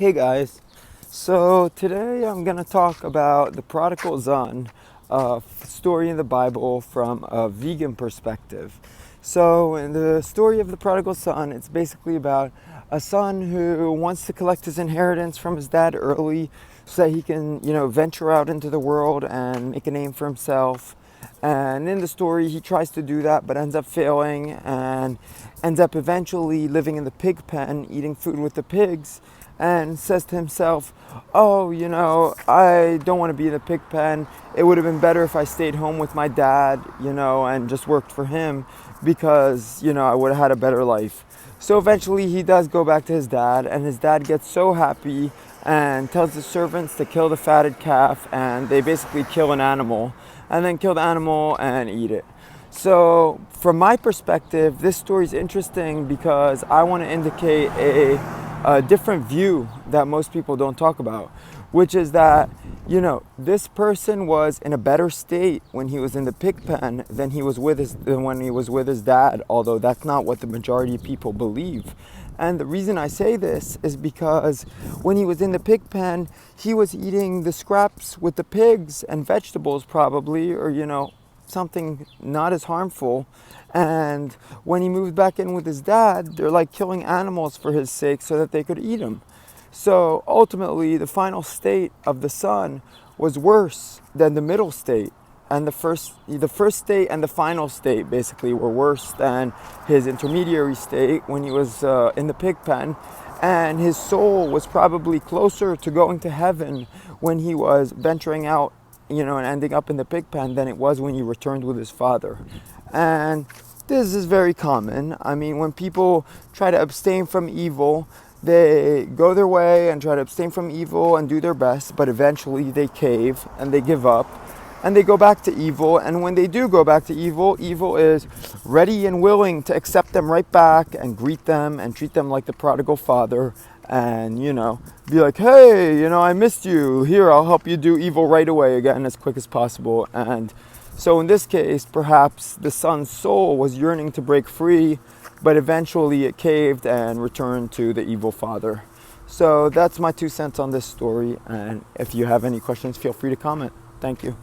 Hey guys, so today I'm going to talk about the prodigal son, story in the Bible from a vegan perspective. So in the story of the prodigal son, it's basically about a son who wants to collect his inheritance from his dad early so that he can, venture out into the world and make a name for himself. And in the story, he tries to do that, but ends up failing and ends up eventually living in the pig pen, eating food with the pigs, and says to himself, oh, I don't want to be in the pig pen. It would have been better if I stayed home with my dad, and just worked for him because, I would have had a better life. So eventually he does go back to his dad, and his dad gets so happy and tells the servants to kill the fatted calf, and they basically kill an animal and then kill the animal and eat it. So from my perspective, this story is interesting because I want to indicate a different view that most people don't talk about, which is that, this person was in a better state when he was in the pig pen than when he was with his dad, although that's not what the majority of people believe. And the reason I say this is because when he was in the pig pen, he was eating the scraps with the pigs and vegetables probably, or, something not as harmful. And when he moved back in with his dad, they're like killing animals for his sake so that they could eat him. So ultimately, the final state of the son was worse than the middle state. And the first state and the final state basically were worse than his intermediary state when he was in the pig pen. And his soul was probably closer to going to heaven when he was venturing out, and ending up in the pig pen than it was when he returned with his father. And this is very common. I mean, when people try to abstain from evil, they go their way and try to abstain from evil and do their best, but eventually they cave and they give up and they go back to evil. And when they do go back to evil, evil is ready and willing to accept them right back and greet them and treat them like the prodigal father and, be like, hey, I missed you. Here, I'll help you do evil right away again as quick as possible. And so in this case, perhaps the son's soul was yearning to break free, but eventually it caved and returned to the evil father. So that's my 2 cents on this story. And if you have any questions, feel free to comment. Thank you.